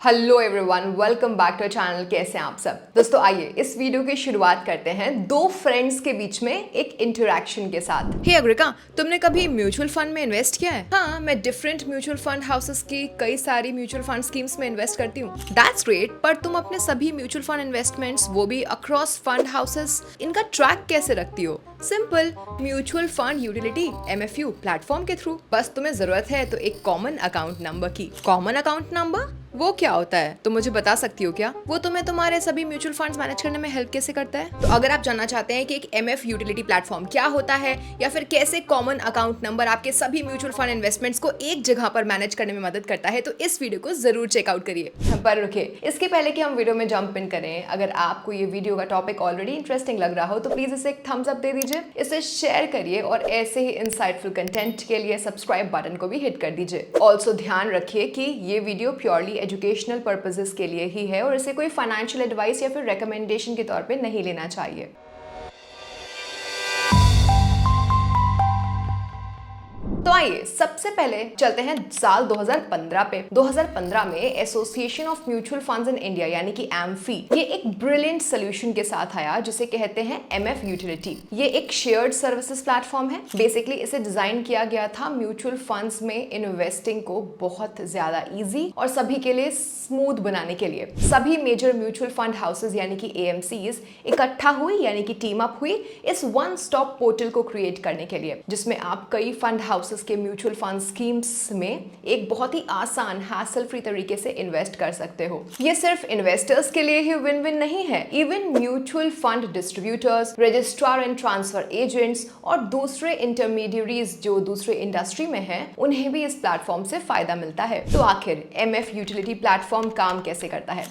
Hello everyone, welcome back to channel. कैसे हैं आप सब दोस्तों? आइए इस वीडियो की शुरुआत करते हैं दो फ्रेंड्स के बीच में एक इंटरेक्शन के साथ। हे अग्रिका, तुमने कभी म्यूचुअल फंड में इन्वेस्ट किया है? हाँ, मैं डिफरेंट म्यूचुअल फंड हाउसेस की कई सारी म्यूचुअल फंड स्कीम्स में इन्वेस्ट करती हूँ। दैट्स ग्रेट, पर तुम अपने सभी म्यूचुअल फंड इन्वेस्टमेंट्स, वो भी अक्रॉस फंड हाउसेस, इनका ट्रैक कैसे रखती हो? Simple, mutual fund utility MFU platform के थ्रू। बस तुम्हें जरूरत है तो एक कॉमन अकाउंट नंबर की। कॉमन अकाउंट नंबर वो क्या होता है, तुम मुझे बता सकती हो क्या? वो तुम्हें तुम्हारे सभी म्यूचुअल फंड्स मैनेज करने में हेल्प कैसे करता है? तो अगर आप जानना चाहते हैं कि एक MF यूटिलिटी प्लेटफॉर्म क्या होता है या फिर कैसे कॉमन अकाउंट नंबर आपके सभी म्यूचुअल फंड इन्वेस्टमेंट्स को एक जगह पर मैनेज करने में मदद करता है, तो इस वीडियो को जरूर चेकआउट करिए। पर रुकिए, इसके पहले कि हम वीडियो में जंप इन करें, अगर आपको ये वीडियो का टॉपिक ऑलरेडी इंटरेस्टिंग लग रहा हो तो प्लीज इसे एक थम्स अप दे दीजिए, इसे शेयर करिए और ऐसे ही इंसाइटफुल कंटेंट के लिए सब्सक्राइब बटन को भी हिट कर दीजिए। ऑल्सो ध्यान रखिए कि ये वीडियो प्योरली एजुकेशनल पर्पसेस के लिए ही है और इसे कोई फाइनेंशियल एडवाइस या फिर रिकमेंडेशन के तौर पे नहीं लेना चाहिए। तो आइए सबसे पहले चलते हैं साल 2015 पे। 2015 में association of mutual funds in India यानी कि एमफी, ये एक ब्रिलियंट सोल्यूशन के साथ आया जिसे कहते हैं MF यूटिलिटी। ये एक शेयर्ड सर्विसेज प्लेटफॉर्म है। बेसिकली इसे डिजाइन किया गया था म्यूचुअल फंड्स में इन्वेस्टिंग को बहुत ज्यादा इजी और सभी के लिए स्मूथ बनाने के लिए। सभी मेजर म्यूचुअल फंड हाउसेज यानी कि AMCs इकट्ठा हुई यानी कि टीम अप हुई इस वन स्टॉप पोर्टल को क्रिएट करने के लिए, जिसमें आप कई फंड हाउसेस के म्यूचुअल फंड स्कीम्स में एक बहुत ही आसान हैसल फ्री तरीके से इन्वेस्ट कर सकते हो। ये सिर्फ इन्वेस्टर्स के लिए ही विन विन नहीं है, even mutual fund distributors, registrar and transfer agents और दूसरे इंटरमीडियरीज जो दूसरे इंडस्ट्री में हैं, उन्हें भी इस प्लेटफॉर्म से फायदा मिलता है। तो आखिर MF यूटिलिटी प्लेटफॉर्म काम कैसे करता है?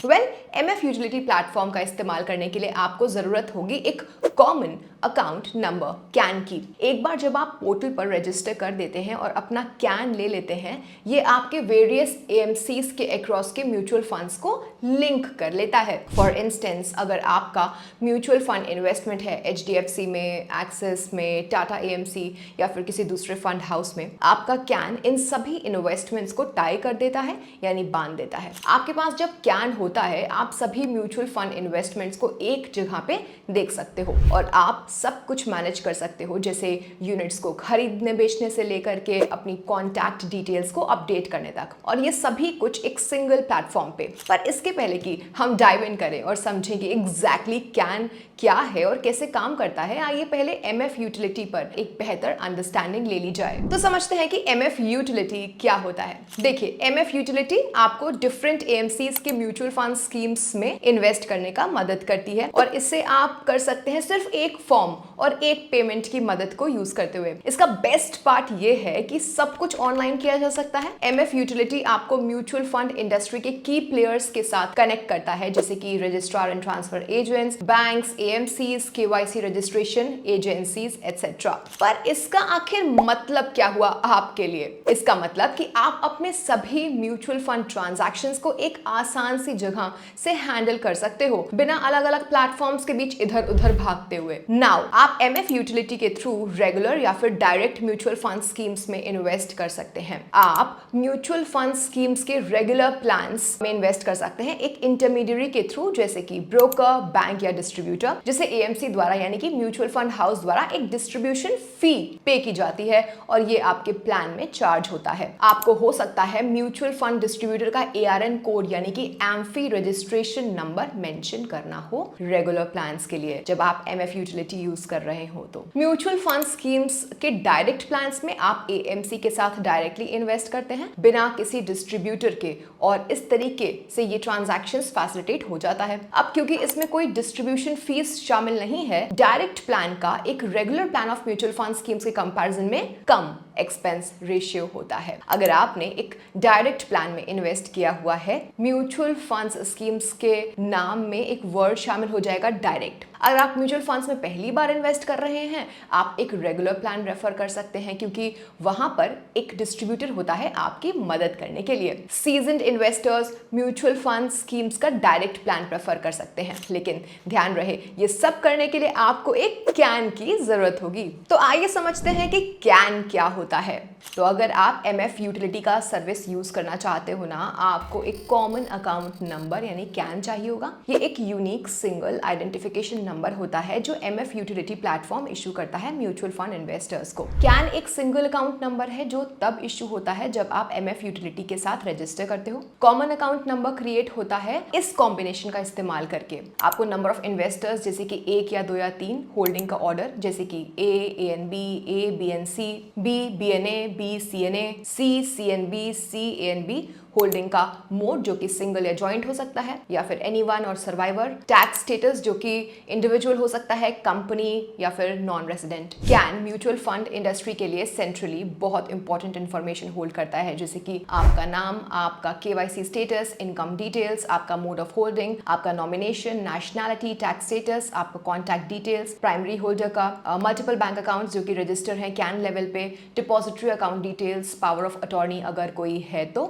MF यूटिलिटी प्लेटफॉर्म का इस्तेमाल करने के लिए आपको जरूरत होगी एक कॉमन अकाउंट नंबर कैन की। एक बार जब आप पोर्टल पर रजिस्टर कर देते हैं और अपना कैन ले लेते हैं, ये आपके वेरियस AMCs के अक्रॉस के म्यूचुअल फंड्स को लिंक कर लेता है। फॉर इंस्टेंस, अगर आपका म्यूचुअल फंड इन्वेस्टमेंट है HDFC में, एक्सिस में, टाटा AMC या फिर किसी दूसरे फंड हाउस में, आपका कैन इन सभी इन्वेस्टमेंट्स को टाई कर देता है यानी बांध देता है। आपके पास जब कैन होता है, आप सभी म्यूचुअल फंड इन्वेस्टमेंट्स को एक जगह पे देख सकते हो और आप सब कुछ मैनेज कर सकते हो, जैसे यूनिट्स को खरीदने बेचने से लेकर के अपनी कॉन्टैक्ट डिटेल्स को अपडेट करने तक, और ये सभी कुछ एक सिंगल प्लेटफॉर्म पे। पर इसके पहले कि हम डाइव इन करें और समझें कि एग्जैक्टली कैन क्या है और कैसे काम करता है, आइए पहले MF यूटिलिटी पर एक बेहतर अंडरस्टैंडिंग ले ली जाए। तो समझते हैं कि MF यूटिलिटी क्या होता है। देखिए, MF यूटिलिटी आपको डिफरेंट AMCs के म्यूचुअल फंड स्कीम्स में इन्वेस्ट करने का मदद करती है और इससे आप कर सकते हैं सिर्फ एक फॉर्म और एक पेमेंट की मदद को यूज करते हुए। इसका बेस्ट पार्ट ये है कि सब कुछ ऑनलाइन किया जा सकता है। MF यूटिलिटी आपको म्यूचुअल फंड इंडस्ट्री के की प्लेयर्स के साथ कनेक्ट करता है, जैसे कि registrar and transfer agents, banks, AMCs, KYC registration agencies etcetera. पर इसका आखिर मतलब क्या हुआ आपके लिए? इसका मतलब कि आप अपने सभी म्यूचुअल फंड ट्रांजैक्शंस को एक आसान सी जगह से हैंडल कर सकते हो, बिना अलग अलग प्लेटफॉर्म्स के बीच इधर उधर भागते हुए। नाउ आप MF यूटिलिटी के थ्रू रेगुलर या फिर डायरेक्ट म्यूचुअल फंड स्कीम्स में इन्वेस्ट कर सकते हैं। आप म्यूचुअल फंड स्कीम्स के रेगुलर प्लान्स में इन्वेस्ट कर सकते हैं एक इंटरमीडियरी के थ्रू, जैसे कि ब्रोकर, बैंक या डिस्ट्रीब्यूटर, जिसे AMC द्वारा यानी कि म्यूचुअल फंड हाउस द्वारा एक डिस्ट्रीब्यूशन फी पे की जाती है और ये आपके प्लान में चार्ज होता है। आपको हो सकता है म्यूचुअल फंड डिस्ट्रीब्यूटर का ARN कोड यानी कि एम्फी रजिस्ट्रेशन नंबर मेंशन करना हो रेगुलर प्लान्स के लिए जब आप MF यूटिलिटी यूज कर रहे हो। तो म्यूचुअल फंड स्कीम्स के डायरेक्ट प्लान्स में आप AMC के साथ डायरेक्टली इन्वेस्ट करते हैं बिना किसी डिस्ट्रीब्यूटर के, और इस तरीके से ये ट्रांजैक्शंस फैसिलिटेट हो जाता है। अब क्योंकि इसमें कोई डिस्ट्रीब्यूशन फीस शामिल नहीं है, डायरेक्ट प्लान का एक regular plan of mutual fund schemes के कंपैरिजन में कम एक्सपेंस रेशियो होता है। अगर आपने एक डायरेक्ट प्लान में इन्वेस्ट किया हुआ है, म्यूचुअल फंड्स स्कीम्स के नाम में एक वर्ड शामिल हो जाएगा डायरेक्ट। अगर आप म्यूचुअल फंड्स में पहली बार इन्वेस्ट कर रहे हैं, आप एक रेगुलर प्लान रेफर कर सकते हैं क्योंकि वहां पर एक डिस्ट्रीब्यूटर होता है आपकी मदद करने के लिए। Seasoned investors mutual fund schemes का डायरेक्ट प्लान प्रेफर कर सकते हैं, लेकिन ध्यान रहे ये सब करने के लिए आपको एक कैन की जरूरत होगी। तो आइए समझते हैं कि कैन क्या होता होता है? तो अगर आप MF यूटिलिटी का सर्विस यूज करना चाहते हो ना, आपको एक कॉमन अकाउंट नंबर यानी कैन चाहिए होगा। ये एक यूनिक सिंगल आइडेंटिफिकेशन नंबर होता है जो MF यूटिलिटी प्लेटफॉर्म इशू करता है म्यूचुअल फंड इन्वेस्टर्स को। कैन एक सिंगल अकाउंट नंबर है जो तब इशू होता है जब आप MF यूटिलिटी के साथ रजिस्टर करते हो। कॉमन अकाउंट नंबर क्रिएट होता है इस कॉम्बिनेशन का इस्तेमाल करके। आपको नंबर ऑफ इन्वेस्टर्स जैसे कि 1 या 2 या 3, होल्डिंग का ऑर्डर जैसे कि ANB, ABNC, BBNA, BCNA, CCNB, CANB, holding का मोड जो कि सिंगल या जॉइंट हो सकता है, या फिर एनीवन और सर्वाइवर। टैक्स स्टेटस जो कि इंडिविजुअल हो सकता है, कंपनी या फिर non resident. Can mutual fund industry के लिए सेंट्रली बहुत इंपॉर्टेंट इंफॉर्मेशन होल्ड करता है जैसे कि आपका नाम, आपका KYC स्टेटस, इनकम डिटेल्स, आपका मोड ऑफ होल्डिंग, आपका नॉमिनेशन, नेशनैलिटी, टैक्स स्टेटस, आपका कॉन्टैक्ट डिटेल्स, प्राइमरी होल्डर का मल्टीपल बैंक अकाउंट जो कि रजिस्टर है कैन लेवल पे, depository account details, power of attorney अगर कोई है तो,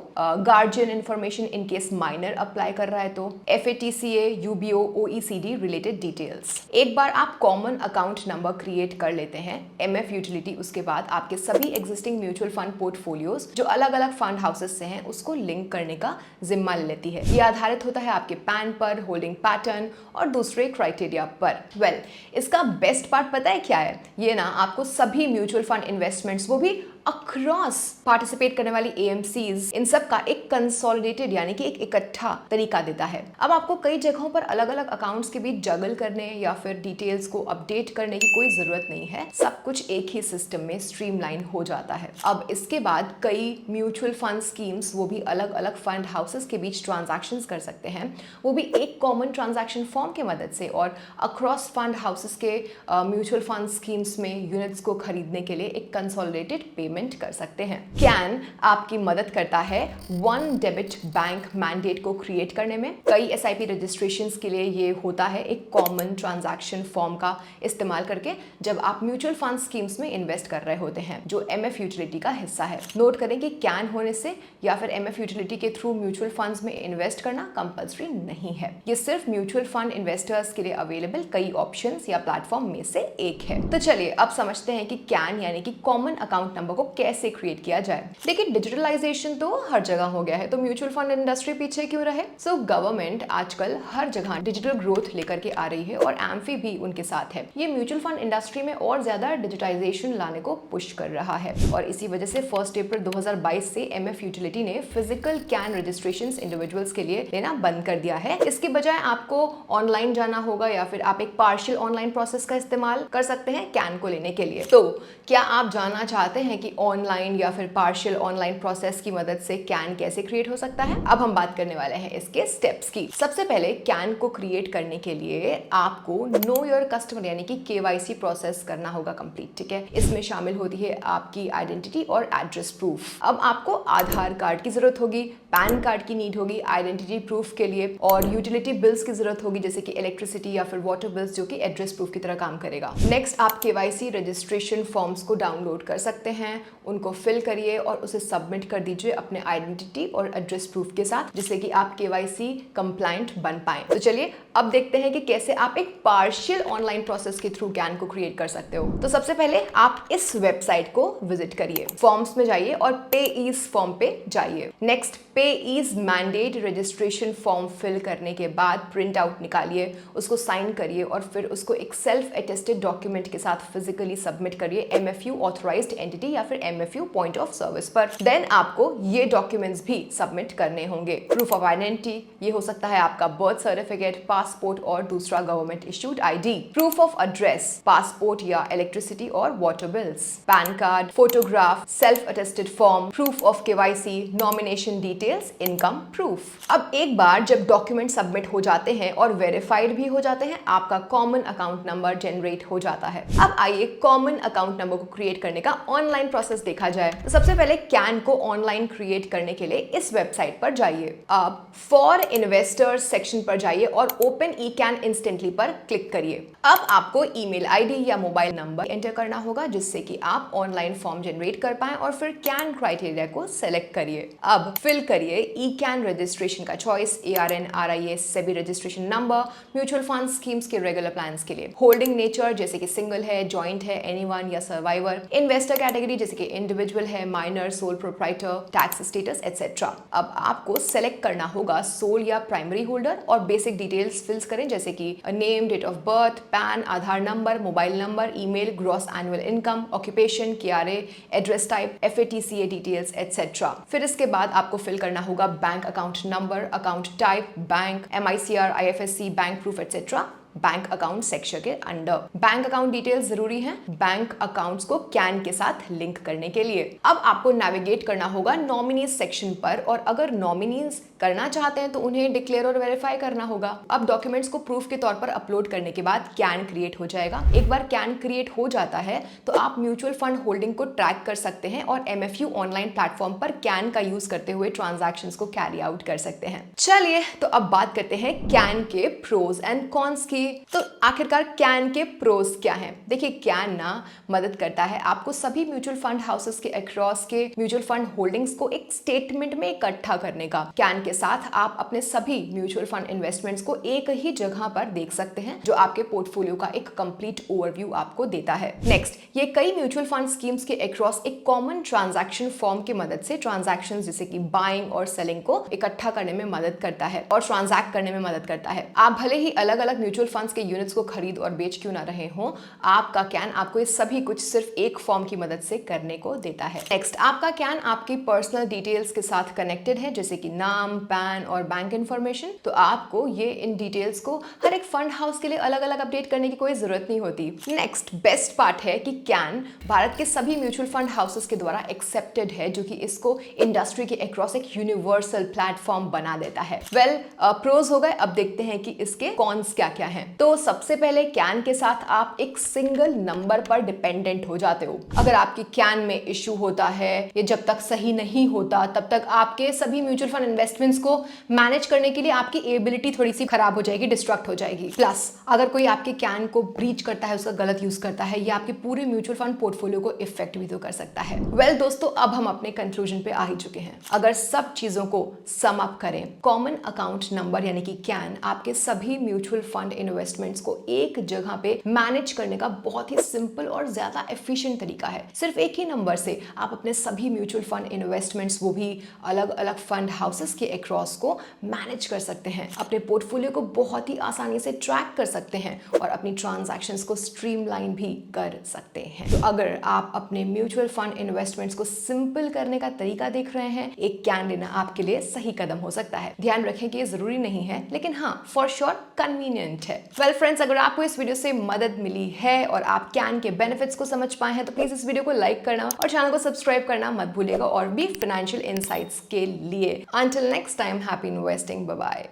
guardian information in case minor apply कर रहा है तो, FATCA, UBO, OECD related details. एक बार आप कॉमन अकाउंट नंबर क्रिएट कर लेते हैं MF यूटिलिटी उसके बाद आपके सभी एग्जिस्टिंग म्यूचुअल फंड पोर्टफोलियोज जो अलग अलग फंड हाउसेस से हैं उसको लिंक करने का जिम्मा ले लेती है। ये आधारित होता है आपके पैन पर, होल्डिंग पैटर्न और दूसरे क्राइटेरिया पर। इसका बेस्ट पार्ट पता है क्या है? ये ना आपको सभी म्यूचुअल फंड इन्वेस्टमेंट्स, वो भी अक्रॉस पार्टिसिपेट करने वाली AMCs, इन सब का एक कंसोलिडेटेड यानी कि एक इकट्ठा तरीका देता है। अब आपको कई जगहों पर अलग अलग अकाउंट्स के बीच जगल करने या फिर डिटेल्स को अपडेट करने की कोई जरूरत नहीं है। सब कुछ एक ही सिस्टम में स्ट्रीमलाइन हो जाता है। अब इसके बाद कई म्यूचुअल फंड स्कीम्स वो भी अलग अलग फंड हाउसेस के बीच ट्रांजैक्शंस कर सकते हैं, वो भी एक कॉमन ट्रांजैक्शन फॉर्म की मदद से, और अक्रॉस फंड हाउसेस के म्यूचुअल फंड स्कीम्स में यूनिट्स को खरीदने के लिए एक कंसोलिडेटेड पेमेंट कर सकते हैं। कैन आपकी मदद करता है वन डेबिट बैंक मैंडेट को क्रिएट करने में। कई SIP रजिस्ट्रेशंस के लिए ये होता है एक कॉमन ट्रांजैक्शन फॉर्म का इस्तेमाल करके जब आप म्यूचुअल फंड स्कीम्स में इन्वेस्ट कर रहे होते हैं जो MF यूटिलिटी का हिस्सा है। नोट करें कि कैन होने से या फिर MF यूटिलिटी के थ्रू म्यूचुअल फंड्स में इन्वेस्ट करना कंपल्सरी नहीं है। ये सिर्फ म्यूचुअल फंड इन्वेस्टर्स के लिए अवेलेबल कई ऑप्शंस या प्लेटफॉर्म में से एक है। तो चलिए अब समझते हैं कि कैन यानी कि कॉमन अकाउंट नंबर को कैसे क्रिएट किया जाए। देखिए डिजिटलाइजेशन तो हर जगह हो गया है, तो म्यूचुअल फंड इंडस्ट्री पीछे क्यों रहे? सो गवर्नमेंट आजकल हर जगह डिजिटल ग्रोथ लेकर के आ रही है और एम्फी भी उनके साथ है। ये म्यूचुअल फंड इंडस्ट्री में और ज्यादा डिजिटाइजेशन लाने को पुश कर रहा है और इसी वजह से 1 अप्रैल 2022 से MF यूटिलिटी ने फिजिकल कैन रजिस्ट्रेशंस इंडिविजुअल्स के लिए लेना बंद कर दिया है। इसके बजाय आपको ऑनलाइन जाना होगा या फिर आप एक पार्शियल ऑनलाइन प्रोसेस का इस्तेमाल कर सकते हैं कैन को लेने के लिए। तो क्या आप जानना चाहते हैं कि ऑनलाइन या फिर पार्शियल ऑनलाइन प्रोसेस की मदद से कैन कैसे क्रिएट हो सकता है? अब हम बात करने वाले हैं इसके स्टेप्स की। सबसे पहले कैन को क्रिएट करने के लिए आपको नो योर कस्टमर यानी कि KYC प्रोसेस करना होगा कंप्लीट, ठीक है। इसमें शामिल होती है आपकी आइडेंटिटी और एड्रेस प्रूफ। अब आपको आधार कार्ड की जरूरत होगी, पैन कार्ड की नीड होगी आइडेंटिटी प्रूफ के लिए, और यूटिलिटी बिल्स की जरूरत होगी जैसे कि इलेक्ट्रिसिटी या फिर वाटर बिल्स जो कि एड्रेस प्रूफ की तरह काम करेगा। नेक्स्ट आप KYC रजिस्ट्रेशन फॉर्म्स को डाउनलोड कर सकते हैं, उनको फिल करिए और उसे सबमिट कर दीजिए अपने आइडेंटिटी और एड्रेस प्रूफ के साथ, जिससे कि आप KYC कंप्लायंट बन पाए। तो चलिए अब देखते हैं कि कैसे आप एक पार्शियल ऑनलाइन प्रोसेस के थ्रू कैन को क्रिएट कर सकते हो। तो सबसे पहले आप इस वेबसाइट को विजिट करिए, फॉर्म्स में जाइए और पे ईज फॉर्म पे जाइए। नेक्स्ट पे ease mandate registration form fill करने के बाद प्रिंट आउट निकालिए, उसको साइन करिए और फिर उसको एक सेल्फ अटेस्टेड डॉक्यूमेंट के साथ फिजिकली सबमिट करिए MFU ऑथराइज्ड एंटिटी या फिर MFU पॉइंट ऑफ सर्विस पर। देन आपको ये डॉक्यूमेंट्स भी सबमिट करने होंगे। प्रूफ ऑफ आइडेंटिटी, ये हो सकता है आपका बर्थ सर्टिफिकेट, पासपोर्ट और दूसरा government issued ID। Proof of address, passport या इलेक्ट्रिसिटी और water bills, pan card, photograph, self attested form, proof of KYC, nomination details, income proof. अब एक बार जब डॉक्यूमेंट सबमिट हो जाते हैं और वेरीफाइड भी हो जाते हैं, आपका कॉमन अकाउंट नंबर जनरेट हो जाता है। अब आइए कॉमन अकाउंट नंबर को क्रिएट करने का ऑनलाइन प्रोसेस देखा जाए। तो सबसे पहले कैन को ऑनलाइन क्रिएट करने के लिए इस वेबसाइट पर जाइए। अब फॉर इन्वेस्टर्स सेक्शन पर जाइए और ओपन eCan इंस्टेंटली पर क्लिक करिए। अब आपको ईमेल ID या मोबाइल नंबर एंटर करना होगा जिससे कि आप ऑनलाइन फॉर्म जनरेट कर पाएं और फिर कैन क्राइटेरिया को सेलेक्ट करिए। अब फिल करिए eCan रजिस्ट्रेशन का choice, ARN, RIS, SEBI registration number, mutual fund schemes के रेगुलर प्लान्स के लिए, होल्डिंग नेचर जैसे कि सिंगल है, जॉइंट है, एनीवन या सर्वाइवर, इन्वेस्टर कैटेगरी जैसे कि इंडिविजुअल है, minor, sole proprietor, tax status etcetera. अब आपको सेलेक्ट करना होगा सोल या प्राइमरी होल्डर और बेसिक डिटेल्स फिल्स करें जैसे कि name, date of birth, PAN, Aadhaar number, mobile number, email, gross annual income, occupation, KRA, address type, FATCA details etcetera. फिर इसके बाद आपको फिल करना होगा bank account number, account type, bank, MICR, IFSC, bank proof etcetera bank account section के under. Bank account details जरूरी हैं bank accounts को कैन के साथ लिंक करने के लिए। अब आपको नेविगेट करना होगा नॉमिनीज सेक्शन पर और अगर नॉमिनीज करना चाहते हैं तो उन्हें डिक्लेयर और वेरीफाई करना होगा। अब डॉक्यूमेंट्स को प्रूफ के तौर पर अपलोड करने के बाद कैन क्रिएट हो जाएगा। एक बार कैन क्रिएट हो जाता है तो आप म्यूचुअल फंड होल्डिंग को ट्रैक कर सकते हैं और MFU ऑनलाइन प्लेटफॉर्म पर कैन का यूज करते हुए ट्रांजैक्शंस को कैरी आउट कर सकते हैं। चलिए तो अब बात करते हैं कैन के प्रोज एंड कॉन्स की। तो आखिरकार कैन के प्रोज क्या हैं? देखिए कैन ना मदद करता है आपको सभी म्यूचुअल फंड हाउसेस के अक्रॉस के म्यूचुअल फंड होल्डिंग्स को एक स्टेटमेंट में इकट्ठा करने का। कैन के साथ आप अपने सभी म्यूचुअल फंड इन्वेस्टमेंट्स को एक ही जगह पर देख सकते हैं जो आपके पोर्टफोलियो का एक कंप्लीट ओवरव्यू आपको देता है। नेक्स्ट, ये कई म्यूचुअल फंड स्कीम्स के अक्रॉस एक कॉमन ट्रांजैक्शन फॉर्म की मदद से ट्रांजैक्शन जैसे कि बाइंग और सेलिंग को इकट्ठा करने में मदद करता है और ट्रांजैक्ट करने में मदद करता है। आप भले ही अलग अलग म्यूचुअल फंड्स के यूनिट्स को खरीद और बेच क्यों ना रहे हो, आपका कैन आपको ये सभी कुछ सिर्फ एक फॉर्म की मदद से करने को देता है। नेक्स्ट, आपका कैन आपकी पर्सनल डिटेल्स के साथ कनेक्टेड है जैसे कि नाम, पैन और बैंक इंफॉर्मेशन। तो आपको ये इन डिटेल्स को हर एक फंड हाउस के लिए अलग अलग अपडेट करने की कोई जरूरत नहीं होती। नेक्स्ट बेस्ट पार्ट है कि कैन भारत के सभी म्यूचुअल फंड हाउसेस के द्वारा एक्सेप्टेड है जो कि इसको इंडस्ट्री के अक्रॉस एक यूनिवर्सल प्लेटफॉर्म बना देता है। वेल, प्रोज हो गए, अब देखते हैं कि इसके कॉन्स क्या क्या हैं। तो सबसे पहले कैन के साथ आप एक सिंगल नंबर पर डिपेंडेंट हो जाते हो। अगर आपकी कैन में इश्यू होता है ये जब तक सही नहीं होता तब तक आपके सभी म्यूचुअल फंड इन्वेस्टमेंट्स को मैनेज करने के लिए आपकी एबिलिटी थोड़ी सी खराब हो जाएगी, डिस्ट्रक्ट हो जाएगी। प्लस अगर कोई आपके कैन को ब्रीच करता है, उसका गलत यूज करता है, या आपके पूरे म्यूचुअल फंड पोर्टफोलियो को इफेक्ट भी तो कर सकता है। वेल दोस्तों, अब हम अपने कंक्लूजन पे आ ही चुके हैं। अगर सब चीजों को सम अप करें, कॉमन अकाउंट नंबर यानी कि कैन आपके सभी म्यूचुअल फंड इन्वेस्टमेंट्स को एक जगह पे मैनेज करने का बहुत ही सिंपल और ज्यादा एफिशिएंट तरीका है। सिर्फ एक ही नंबर से आप अपने सभी म्यूचुअल फंड इन्वेस्टमेंट्स, वो भी अलग अलग फंड हाउसेस के अक्रॉस, को मैनेज कर सकते हैं, अपने पोर्टफोलियो को बहुत ही आसानी से ट्रैक कर सकते हैं और अपनी ट्रांजैक्शंस को स्ट्रीमलाइन भी कर सकते हैं। तो अगर आप अपने म्यूचुअल फंड इन्वेस्टमेंट्स को सिंपल करने का तरीका देख रहे हैं, एक कैन लेना आपके लिए सही कदम हो सकता है। ध्यान रखें कि ये जरूरी नहीं है, लेकिन हाँ, फॉर श्योर कन्वीनियंट है। वेल फ्रेंड्स, अगर आपको इस वीडियो से मदद मिली है और आप कैन के बेनिफिट्स को समझ पाए हैं तो प्लीज इस वीडियो को लाइक करना और चैनल को सब्सक्राइब करना मत भूलिएगा और भी फाइनेंशियल इनसाइट्स के लिए। Until next time, happy investing. Bye bye.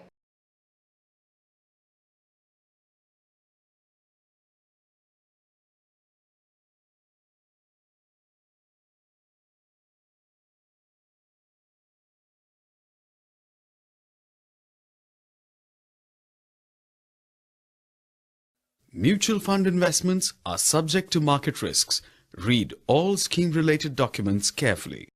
Mutual fund investments are subject to market risks. Read all scheme-related documents carefully.